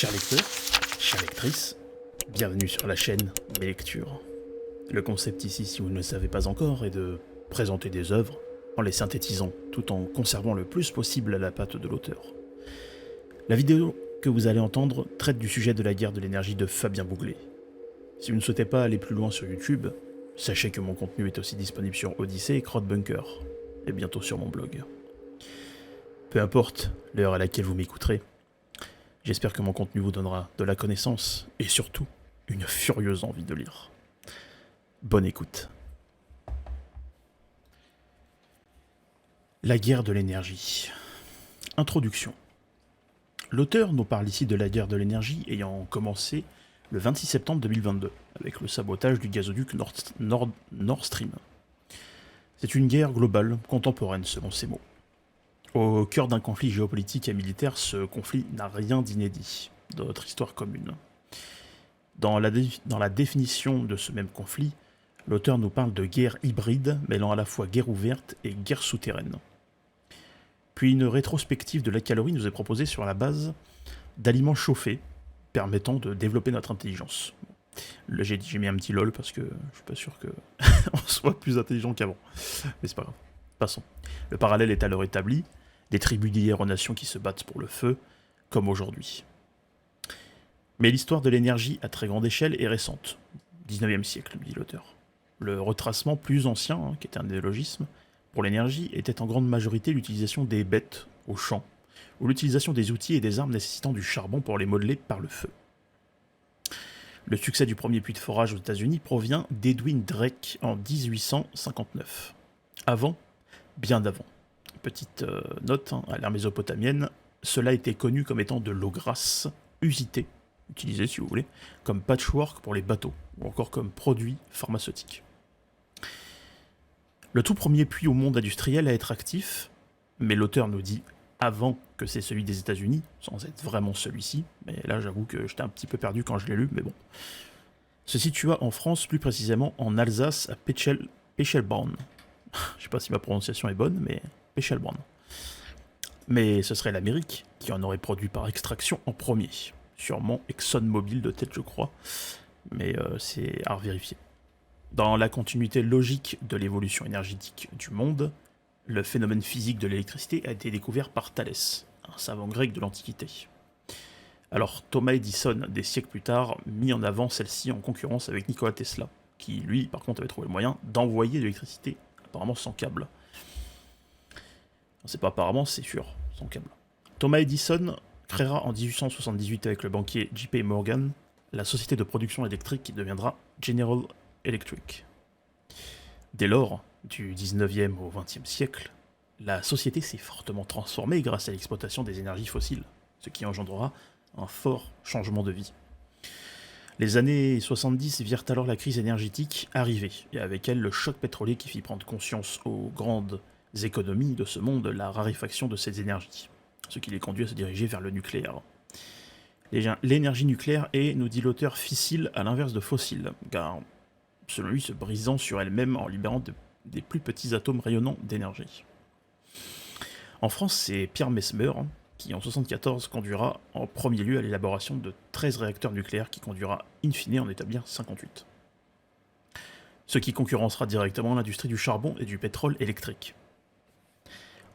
Chers lecteurs, chères lectrices, bienvenue sur la chaîne Mes Lectures. Le concept ici, si vous ne le savez pas encore, est de présenter des œuvres en les synthétisant tout en conservant le plus possible la patte de l'auteur. La vidéo que vous allez entendre traite du sujet de la guerre de l'énergie de Fabien Bouglet. Si vous ne souhaitez pas aller plus loin sur YouTube, sachez que mon contenu est aussi disponible sur Odyssée et Crowdbunker, et bientôt sur mon blog. Peu importe l'heure à laquelle vous m'écouterez, j'espère que mon contenu vous donnera de la connaissance et surtout une furieuse envie de lire. Bonne écoute. La guerre de l'énergie. Introduction. L'auteur nous parle ici de la guerre de l'énergie ayant commencé le 26 septembre 2022 avec le sabotage du gazoduc Nord Stream. C'est une guerre globale, contemporaine selon ses mots. Au cœur d'un conflit géopolitique et militaire, ce conflit n'a rien d'inédit dans notre histoire commune. Dans la définition de ce même conflit, l'auteur nous parle de guerre hybride mêlant à la fois guerre ouverte et guerre souterraine. Puis une rétrospective de la calorie nous est proposée sur la base d'aliments chauffés permettant de développer notre intelligence. Là, j'ai mis un petit lol parce que je suis pas sûr qu'on soit plus intelligent qu'avant. Mais c'est pas grave. Passons. Le parallèle est alors établi, des tribus d'hier aux nations qui se battent pour le feu, comme aujourd'hui. Mais l'histoire de l'énergie à très grande échelle est récente, 19e siècle, dit l'auteur. Le retracement plus ancien, qui était un néologisme, pour l'énergie était en grande majorité l'utilisation des bêtes au champ, ou l'utilisation des outils et des armes nécessitant du charbon pour les modeler par le feu. Le succès du premier puits de forage aux États-Unis provient d'Edwin Drake en 1859. Avant, bien d'avant. Petite note, à l'ère mésopotamienne, cela était connu comme étant de l'eau grasse, usitée, utilisée si vous voulez, comme patchwork pour les bateaux, ou encore comme produit pharmaceutique. Le tout premier puits au monde industriel à être actif, mais l'auteur nous dit avant que c'est celui des États-Unis, sans être vraiment celui-ci, mais là j'avoue que j'étais un petit peu perdu quand je l'ai lu, mais bon, se situa en France, plus précisément en Alsace, à Pechelborn. Je sais pas si ma prononciation est bonne, mais Pechelborn. Mais ce serait l'Amérique qui en aurait produit par extraction en premier. Sûrement ExxonMobil de tête, je crois, mais c'est à vérifier. Dans la continuité logique de l'évolution énergétique du monde, le phénomène physique de l'électricité a été découvert par Thalès, un savant grec de l'Antiquité. Alors Thomas Edison, des siècles plus tard, mit en avant celle-ci en concurrence avec Nikola Tesla, qui lui, par contre, avait trouvé le moyen d'envoyer de l'électricité, apparemment sans câble. C'est pas apparemment, c'est sûr, sans câble. Thomas Edison créera en 1878 avec le banquier J.P. Morgan la société de production électrique qui deviendra General Electric. Dès lors, du 19e au 20e siècle, la société s'est fortement transformée grâce à l'exploitation des énergies fossiles, ce qui engendrera un fort changement de vie. Les années 70 virent alors la crise énergétique arriver, et avec elle le choc pétrolier qui fit prendre conscience aux grandes économies de ce monde la raréfaction de ces énergies, ce qui les conduit à se diriger vers le nucléaire. L'énergie nucléaire est, nous dit l'auteur, fissile à l'inverse de fossile, car selon lui se brisant sur elle-même en libérant des plus petits atomes rayonnants d'énergie. En France, c'est Pierre Mesmer qui en 1974 conduira en premier lieu à l'élaboration de 13 réacteurs nucléaires qui conduira in fine à en établir 58. Ce qui concurrencera directement l'industrie du charbon et du pétrole électrique.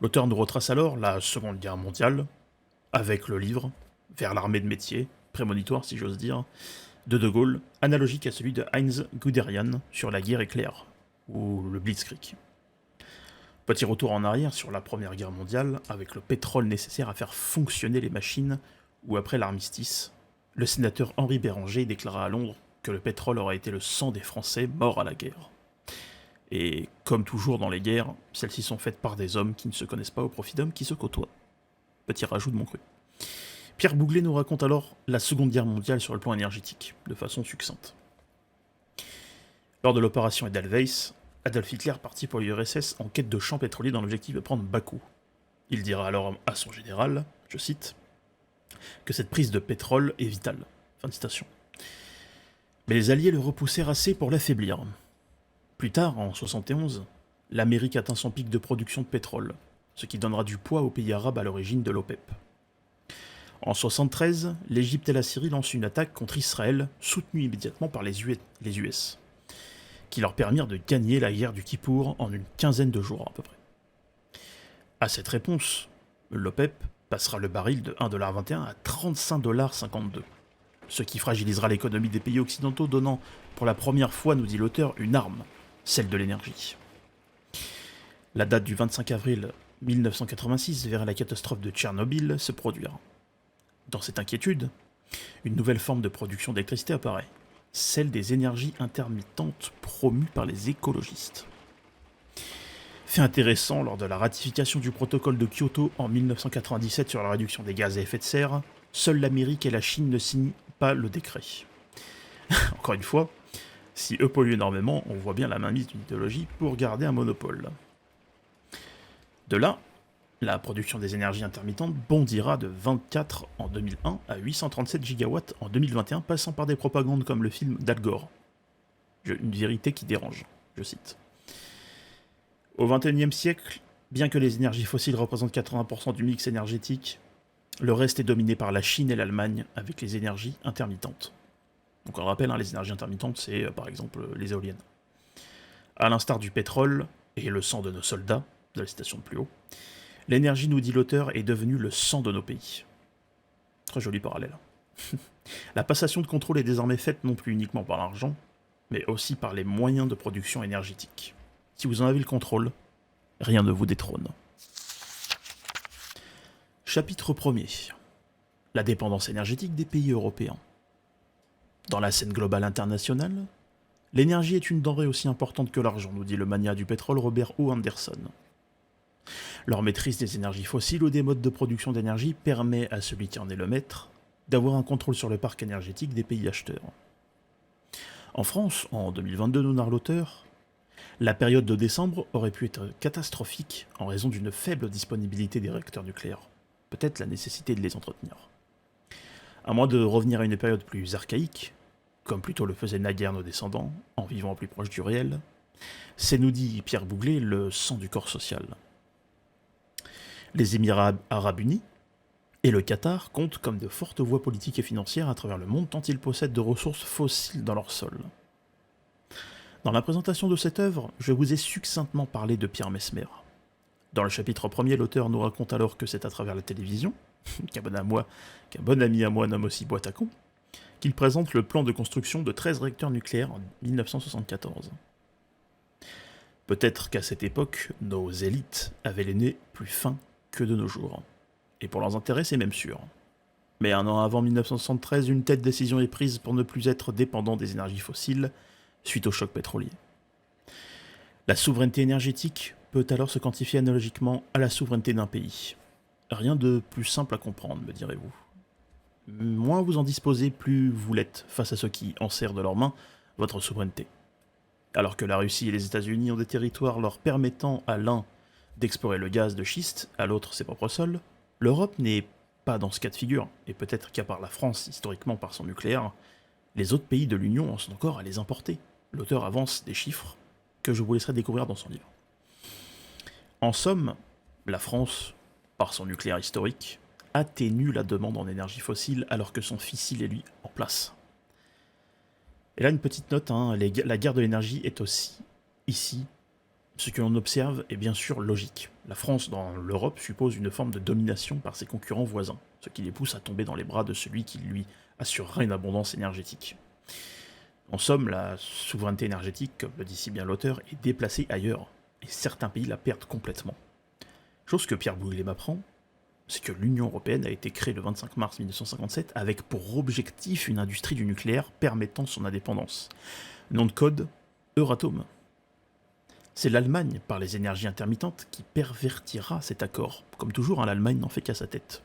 L'auteur nous retrace alors la Seconde Guerre mondiale, avec le livre « Vers l'armée de métier », prémonitoire si j'ose dire, de Gaulle, analogique à celui de Heinz Guderian sur la guerre éclair, ou le Blitzkrieg. Petit retour en arrière sur la Première Guerre mondiale, avec le pétrole nécessaire à faire fonctionner les machines, où après l'armistice, le sénateur Henri Béranger déclara à Londres que le pétrole aurait été le sang des Français morts à la guerre. Et comme toujours dans les guerres, celles-ci sont faites par des hommes qui ne se connaissent pas au profit d'hommes qui se côtoient. Petit rajout de mon cru. Pierre Bouglet nous raconte alors la Seconde Guerre mondiale sur le plan énergétique, de façon succincte. Lors de l'opération Edelweiss, Adolf Hitler partit pour l'URSS en quête de champs pétroliers dans l'objectif de prendre Bakou. Il dira alors à son général, je cite, que cette prise de pétrole est vitale. Fin de citation. Mais les Alliés le repoussèrent assez pour l'affaiblir. Plus tard, en 1971, l'Amérique atteint son pic de production de pétrole, ce qui donnera du poids aux pays arabes à l'origine de l'OPEP. En 73, l'Égypte et la Syrie lancent une attaque contre Israël, soutenue immédiatement par les US, qui leur permirent de gagner la guerre du Kippour en une quinzaine de jours à peu près. À cette réponse, l'OPEP passera le baril de 1,21$ à 35,52$, ce qui fragilisera l'économie des pays occidentaux, donnant pour la première fois, nous dit l'auteur, une arme, celle de l'énergie. La date du 25 avril 1986 verra la catastrophe de Tchernobyl se produire. Dans cette inquiétude, une nouvelle forme de production d'électricité apparaît, celle des énergies intermittentes promues par les écologistes. Fait intéressant, lors de la ratification du protocole de Kyoto en 1997 sur la réduction des gaz à effet de serre, seules l'Amérique et la Chine ne signent pas le décret. Encore une fois, si eux polluent énormément, on voit bien la mainmise d'une idéologie pour garder un monopole. De là, la production des énergies intermittentes bondira de 24 en 2001 à 837 gigawatts en 2021, passant par des propagandes comme le film d'Al Gore. Une vérité qui dérange, je cite. Au XXIe siècle, bien que les énergies fossiles représentent 80% du mix énergétique, le reste est dominé par la Chine et l'Allemagne avec les énergies intermittentes. Donc on le rappelle, les énergies intermittentes, c'est par exemple les éoliennes. À l'instar du pétrole et le sang de nos soldats, de la citation de plus haut, l'énergie, nous dit l'auteur, est devenue le sang de nos pays. Très joli parallèle. La passation de contrôle est désormais faite non plus uniquement par l'argent, mais aussi par les moyens de production énergétique. Si vous en avez le contrôle, rien ne vous détrône. Chapitre 1er. La dépendance énergétique des pays européens. Dans la scène globale internationale, l'énergie est une denrée aussi importante que l'argent, nous dit le magnat du pétrole Robert O. Anderson. Leur maîtrise des énergies fossiles ou des modes de production d'énergie permet à celui qui en est le maître d'avoir un contrôle sur le parc énergétique des pays acheteurs. En France, en 2022, nous narre l'auteur, la période de décembre aurait pu être catastrophique en raison d'une faible disponibilité des réacteurs nucléaires. Peut-être la nécessité de les entretenir. À moins de revenir à une période plus archaïque, comme plutôt le faisaient naguère nos descendants, en vivant plus proche du réel, c'est, nous dit Pierre Bouglet, le sang du corps social. Les Émirats arabes unis et le Qatar comptent comme de fortes voies politiques et financières à travers le monde tant ils possèdent de ressources fossiles dans leur sol. Dans la présentation de cette œuvre, je vous ai succinctement parlé de Pierre Messmer. Dans le chapitre 1er, l'auteur nous raconte alors que c'est à travers la télévision, qu'un bon ami à moi nomme aussi boîte à con, qu'il présente le plan de construction de 13 réacteurs nucléaires en 1974. Peut-être qu'à cette époque, nos élites avaient les nez plus fins que de nos jours. Et pour leurs intérêts, c'est même sûr. Mais un an avant 1973, une telle décision est prise pour ne plus être dépendant des énergies fossiles suite au choc pétrolier. La souveraineté énergétique peut alors se quantifier analogiquement à la souveraineté d'un pays. Rien de plus simple à comprendre, me direz-vous. Moins vous en disposez, plus vous l'êtes face à ceux qui enserrent de leurs mains votre souveraineté. Alors que la Russie et les États-Unis ont des territoires leur permettant à l'un d'explorer le gaz de schiste, à l'autre ses propres sols, l'Europe n'est pas dans ce cas de figure, et peut-être qu'à part la France, historiquement par son nucléaire, les autres pays de l'Union en sont encore à les importer. L'auteur avance des chiffres que je vous laisserai découvrir dans son livre. En somme, la France, par son nucléaire historique, atténue la demande en énergie fossile alors que son fissile est lui en place. Et là, une petite note, la guerre de l'énergie est aussi, ici, ce que l'on observe est bien sûr logique. La France dans l'Europe suppose une forme de domination par ses concurrents voisins, ce qui les pousse à tomber dans les bras de celui qui lui assurera une abondance énergétique. En somme, la souveraineté énergétique, comme le dit si bien l'auteur, est déplacée ailleurs, et certains pays la perdent complètement. Chose que Pierre Bouglet m'apprend, c'est que l'Union européenne a été créée le 25 mars 1957 avec pour objectif une industrie du nucléaire permettant son indépendance. Nom de code, Euratom. C'est l'Allemagne, par les énergies intermittentes, qui pervertira cet accord. Comme toujours, l'Allemagne n'en fait qu'à sa tête.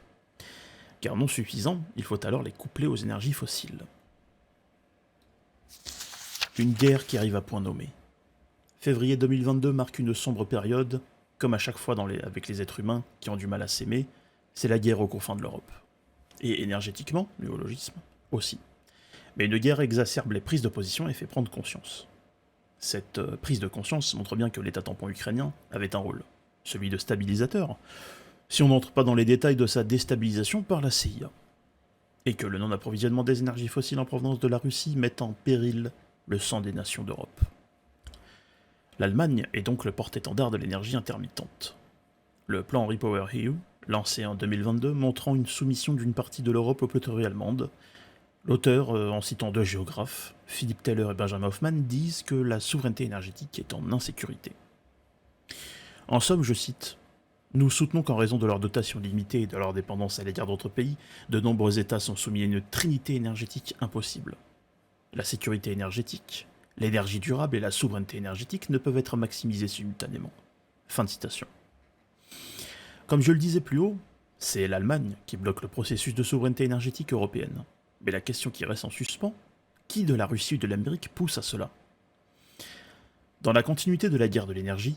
Car non suffisant, il faut alors les coupler aux énergies fossiles. Une guerre qui arrive à point nommé. Février 2022 marque une sombre période, comme à chaque fois avec les êtres humains qui ont du mal à s'aimer, c'est la guerre aux confins de l'Europe. Et énergétiquement, néologisme, aussi. Mais une guerre exacerbe les prises de position et fait prendre conscience. Cette prise de conscience montre bien que l'État tampon ukrainien avait un rôle, celui de stabilisateur, si on n'entre pas dans les détails de sa déstabilisation par la CIA. et que le non-approvisionnement des énergies fossiles en provenance de la Russie met en péril le sang des nations d'Europe. L'Allemagne est donc le porte-étendard de l'énergie intermittente. Le plan REPowerEU, lancé en 2022, montrant une soumission d'une partie de l'Europe aux poteries allemandes, l'auteur, en citant deux géographes, Philippe Teller et Benjamin Hoffman, disent que la souveraineté énergétique est en insécurité. En somme, je cite, « Nous soutenons qu'en raison de leur dotation limitée et de leur dépendance à l'égard d'autres pays, de nombreux États sont soumis à une trinité énergétique impossible. La sécurité énergétique, l'énergie durable et la souveraineté énergétique ne peuvent être maximisées simultanément. » Fin de citation. Comme je le disais plus haut, c'est l'Allemagne qui bloque le processus de souveraineté énergétique européenne. Mais la question qui reste en suspens, qui de la Russie ou de l'Amérique pousse à cela? Dans la continuité de la guerre de l'énergie,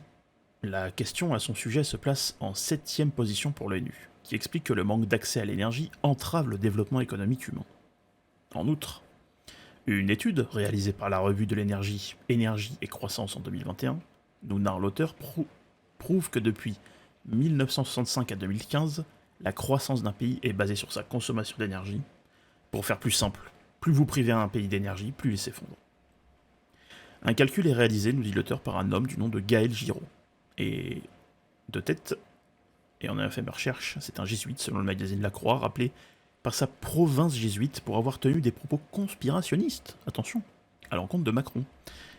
la question à son sujet se place en 7e position pour l'ONU, qui explique que le manque d'accès à l'énergie entrave le développement économique humain. En outre, une étude réalisée par la revue de l'énergie Énergie et croissance en 2021, nous narre l'auteur, prouve que depuis 1965 à 2015, la croissance d'un pays est basée sur sa consommation d'énergie. Pour faire plus simple, plus vous privez un pays d'énergie, plus il s'effondre. Un calcul est réalisé, nous dit l'auteur, par un homme du nom de Gaël Giraud. Et de tête, et on a fait ma recherche, c'est un jésuite selon le magazine La Croix, rappelé par sa province jésuite pour avoir tenu des propos conspirationnistes, attention, à l'encontre de Macron,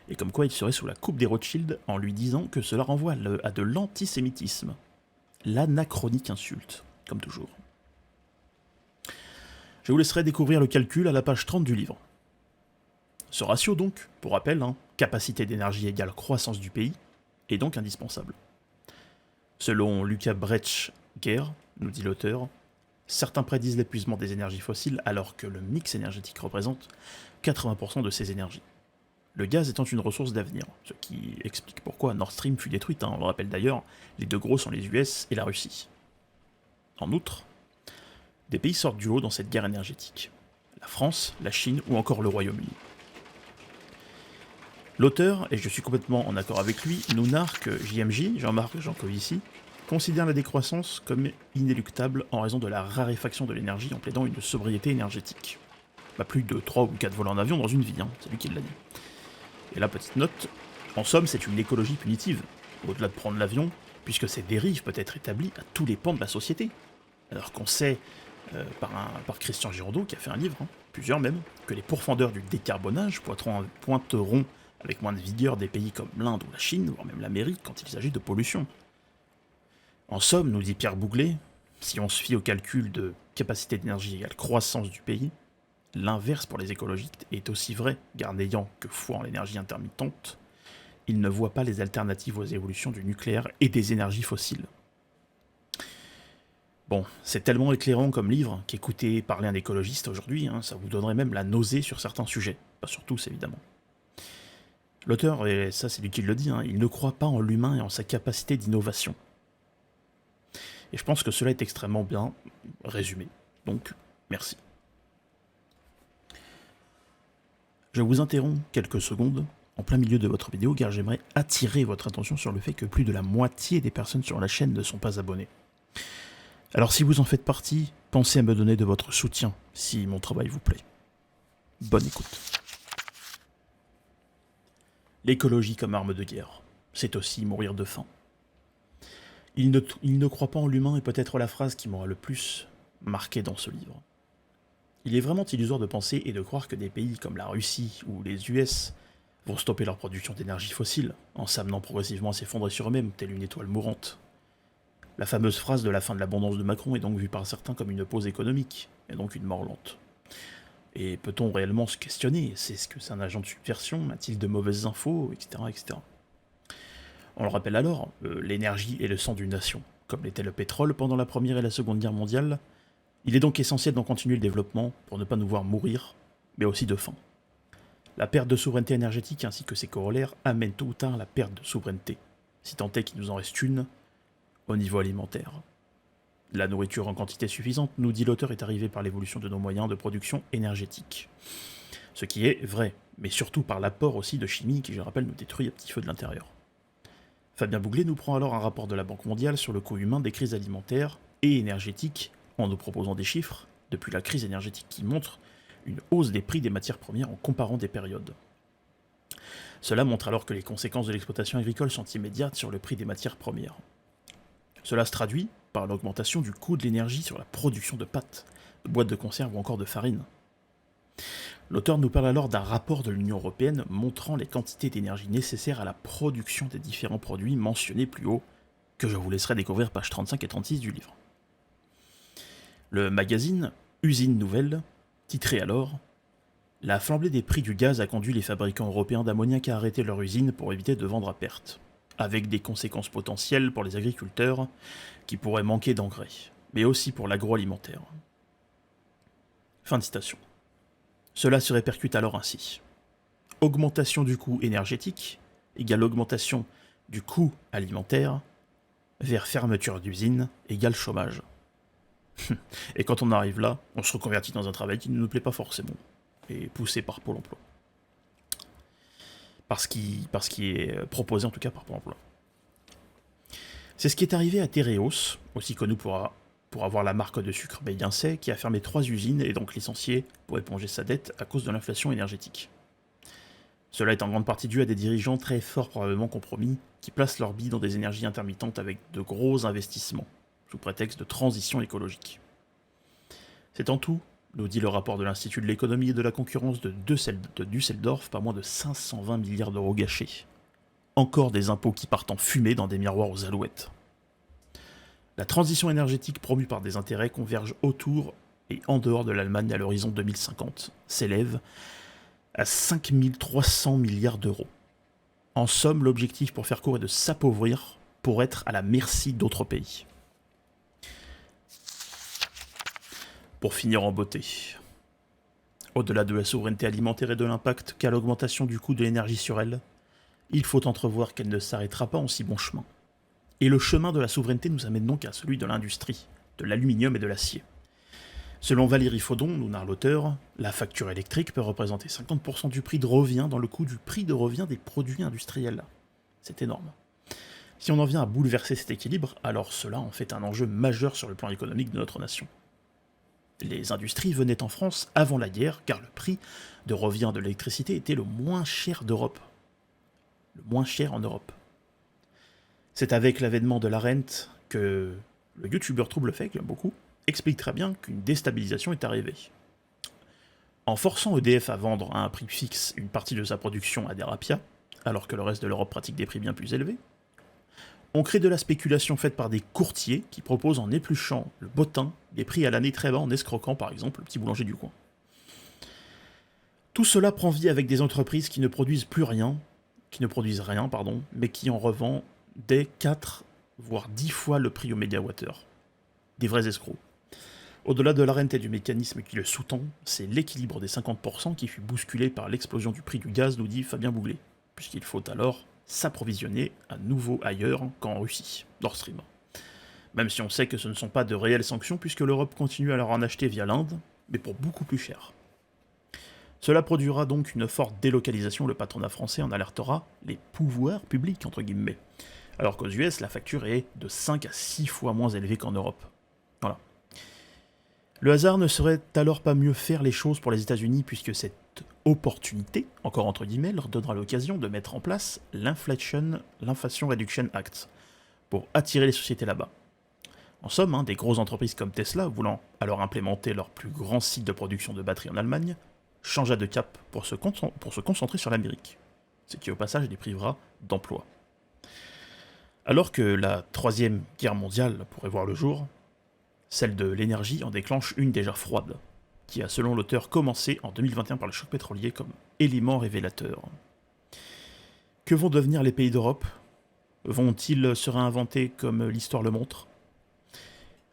et comme quoi il serait sous la coupe des Rothschild en lui disant que cela renvoie à de l'antisémitisme. L'anachronique insulte, comme toujours. Je vous laisserai découvrir le calcul à la page 30 du livre. Ce ratio donc, pour rappel, capacité d'énergie égale croissance du pays, est donc indispensable. Selon Lucas Brecht-Guerre, nous dit l'auteur, certains prédisent l'épuisement des énergies fossiles alors que le mix énergétique représente 80% de ces énergies. Le gaz étant une ressource d'avenir, ce qui explique pourquoi Nord Stream fut détruite, on le rappelle d'ailleurs, les deux gros sont les US et la Russie. En outre, des pays sortent du lot dans cette guerre énergétique. La France, la Chine ou encore le Royaume-Uni. L'auteur, et je suis complètement en accord avec lui, nous narre que JMJ, Jean-Marc Jancovici, considère la décroissance comme inéluctable en raison de la raréfaction de l'énergie en plaidant une sobriété énergétique. Pas plus de 3 ou 4 vols en avion dans une vie, c'est lui qui l'a dit. Et la petite note, en somme c'est une écologie punitive, au-delà de prendre l'avion, puisque ces dérives peuvent être établies à tous les pans de la société. Alors qu'on sait, par Christian Girondeau, qui a fait un livre, plusieurs même, que les pourfendeurs du décarbonage pointeront avec moins de vigueur des pays comme l'Inde ou la Chine, voire même l'Amérique, quand il s'agit de pollution. En somme, nous dit Pierre Bouglet, si on se fie au calcul de capacité d'énergie égale croissance du pays, l'inverse pour les écologistes est aussi vrai, car n'ayant que foi en l'énergie intermittente, ils ne voient pas les alternatives aux évolutions du nucléaire et des énergies fossiles. Bon, c'est tellement éclairant comme livre qu'écouter parler un écologiste aujourd'hui, ça vous donnerait même la nausée sur certains sujets. Pas sur tous, évidemment. L'auteur, et ça c'est lui qui le dit, il ne croit pas en l'humain et en sa capacité d'innovation. Et je pense que cela est extrêmement bien résumé. Donc, merci. Je vous interromps quelques secondes en plein milieu de votre vidéo car j'aimerais attirer votre attention sur le fait que plus de la moitié des personnes sur la chaîne ne sont pas abonnées. Alors si vous en faites partie, pensez à me donner de votre soutien si mon travail vous plaît. Bonne écoute. L'écologie comme arme de guerre, c'est aussi mourir de faim. Il ne croit pas en l'humain est peut-être la phrase qui m'aura le plus marqué dans ce livre. Il est vraiment illusoire de penser et de croire que des pays comme la Russie ou les US vont stopper leur production d'énergie fossile, en s'amenant progressivement à s'effondrer sur eux-mêmes, telle une étoile mourante. La fameuse phrase de la fin de l'abondance de Macron est donc vue par certains comme une pause économique, et donc une mort lente. Et peut-on réellement se questionner? C'est-ce que c'est un agent de subversion? A-t-il de mauvaises infos? Etc. etc. On le rappelle alors, l'énergie est le sang d'une nation. Comme l'était le pétrole pendant la Première et la Seconde Guerre mondiale, il est donc essentiel d'en continuer le développement pour ne pas nous voir mourir, mais aussi de faim. La perte de souveraineté énergétique ainsi que ses corollaires amènent tôt ou tard la perte de souveraineté, si tant est qu'il nous en reste une, au niveau alimentaire. La nourriture en quantité suffisante, nous dit l'auteur, est arrivée par l'évolution de nos moyens de production énergétique. Ce qui est vrai, mais surtout par l'apport aussi de chimie qui, je rappelle, nous détruit à petit feu de l'intérieur. Fabien Bouglet nous prend alors un rapport de la Banque mondiale sur le coût humain des crises alimentaires et énergétiques en nous proposant des chiffres depuis la crise énergétique qui montre une hausse des prix des matières premières en comparant des périodes. Cela montre alors que les conséquences de l'exploitation agricole sont immédiates sur le prix des matières premières. Cela se traduit par l'augmentation du coût de l'énergie sur la production de pâtes, de boîtes de conserve ou encore de farine. L'auteur nous parle alors d'un rapport de l'Union européenne montrant les quantités d'énergie nécessaires à la production des différents produits mentionnés plus haut, que je vous laisserai découvrir pages 35 et 36 du livre. Le magazine Usine Nouvelle, titré alors « La flambée des prix du gaz a conduit les fabricants européens d'ammoniac à arrêter leur usine pour éviter de vendre à perte, avec des conséquences potentielles pour les agriculteurs qui pourraient manquer d'engrais, mais aussi pour l'agroalimentaire. » Fin de citation. Cela se répercute alors ainsi. Augmentation du coût énergétique égale augmentation du coût alimentaire vers fermeture d'usine égale chômage. Et quand on arrive là, on se reconvertit dans un travail qui ne nous plaît pas forcément, et poussé par Pôle emploi. Parce qu'il est proposé en tout cas par Pôle emploi. C'est ce qui est arrivé à Tereos, aussi connu pour avoir la marque de sucre Beignacet, qui a fermé 3 usines et donc licencié pour éponger sa dette à cause de l'inflation énergétique. Cela est en grande partie dû à des dirigeants très fort probablement compromis, qui placent leur bille dans des énergies intermittentes avec de gros investissements, sous prétexte de transition écologique. C'est en tout, nous dit le rapport de l'Institut de l'économie et de la concurrence de Düsseldorf, pas moins de 520 milliards d'euros gâchés. Encore des impôts qui partent en fumée dans des miroirs aux alouettes. La transition énergétique promue par des intérêts converge autour et en dehors de l'Allemagne à l'horizon 2050, s'élève à 5 300 milliards d'euros. En somme, l'objectif pour faire court est de s'appauvrir pour être à la merci d'autres pays. Pour finir en beauté, au-delà de la souveraineté alimentaire et de l'impact qu'a l'augmentation du coût de l'énergie sur elle, il faut entrevoir qu'elle ne s'arrêtera pas en si bon chemin. Et le chemin de la souveraineté nous amène donc à celui de l'industrie, de l'aluminium et de l'acier. Selon Valérie Faudon, nous narre l'auteur, la facture électrique peut représenter 50% du prix de revient dans le coût du prix de revient des produits industriels. C'est énorme. Si on en vient à bouleverser cet équilibre, alors cela en fait un enjeu majeur sur le plan économique de notre nation. Les industries venaient en France avant la guerre, car le prix de revient de l'électricité était le moins cher d'Europe. Le moins cher en Europe. C'est avec l'avènement de la rente que le youtubeur Troublefait, que j'aime beaucoup, explique très bien qu'une déstabilisation est arrivée. En forçant EDF à vendre à un prix fixe une partie de sa production à des rapias, alors que le reste de l'Europe pratique des prix bien plus élevés, on crée de la spéculation faite par des courtiers qui proposent en épluchant le bottin des prix à l'année très bas en escroquant par exemple le petit boulanger du coin. Tout cela prend vie avec des entreprises qui ne produisent rien, mais qui en revendent dès 4 voire 10 fois le prix au mégawattheure. Des vrais escrocs. Au-delà de la rente et du mécanisme qui le sous-tend, c'est l'équilibre des 50% qui fut bousculé par l'explosion du prix du gaz, nous dit Fabien Bouglet, puisqu'il faut alors s'approvisionner à nouveau ailleurs qu'en Russie, Nord Stream. Même si on sait que ce ne sont pas de réelles sanctions, puisque l'Europe continue à leur en acheter via l'Inde, mais pour beaucoup plus cher. Cela produira donc une forte délocalisation, le patronat français en alertera les pouvoirs publics, entre guillemets. Alors qu'aux US, la facture est de 5 à 6 fois moins élevée qu'en Europe. Voilà. Le hasard ne serait alors pas mieux faire les choses pour les États-Unis, puisque cette opportunité, encore entre guillemets, leur donnera l'occasion de mettre en place l'Inflation Reduction Act, pour attirer les sociétés là-bas. En somme, des grosses entreprises comme Tesla, voulant alors implémenter leur plus grand site de production de batteries en Allemagne, changea de cap pour se concentrer sur l'Amérique, ce qui au passage les privera d'emploi. Alors que la Troisième Guerre mondiale pourrait voir le jour, celle de l'énergie en déclenche une déjà froide, qui a selon l'auteur commencé en 2021 par le choc pétrolier comme élément révélateur. Que vont devenir les pays d'Europe ? Vont-ils se réinventer comme l'histoire le montre ?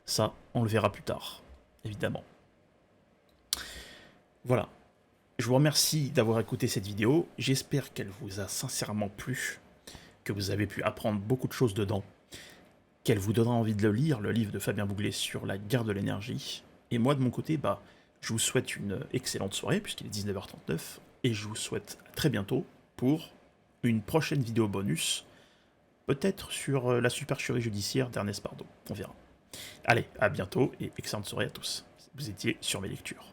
Ça, on le verra plus tard, évidemment. Voilà. Je vous remercie d'avoir écouté cette vidéo, j'espère qu'elle vous a sincèrement plu, que vous avez pu apprendre beaucoup de choses dedans, qu'elle vous donnera envie de le lire, le livre de Fabien Bouglet sur la guerre de l'énergie. Et moi, de mon côté, je vous souhaite une excellente soirée, puisqu'il est 19h39, et je vous souhaite à très bientôt pour une prochaine vidéo bonus, peut-être sur la supercherie judiciaire d'Ernest Bardot. On verra. Allez, à bientôt, et excellente soirée à tous. Vous étiez sur mes lectures.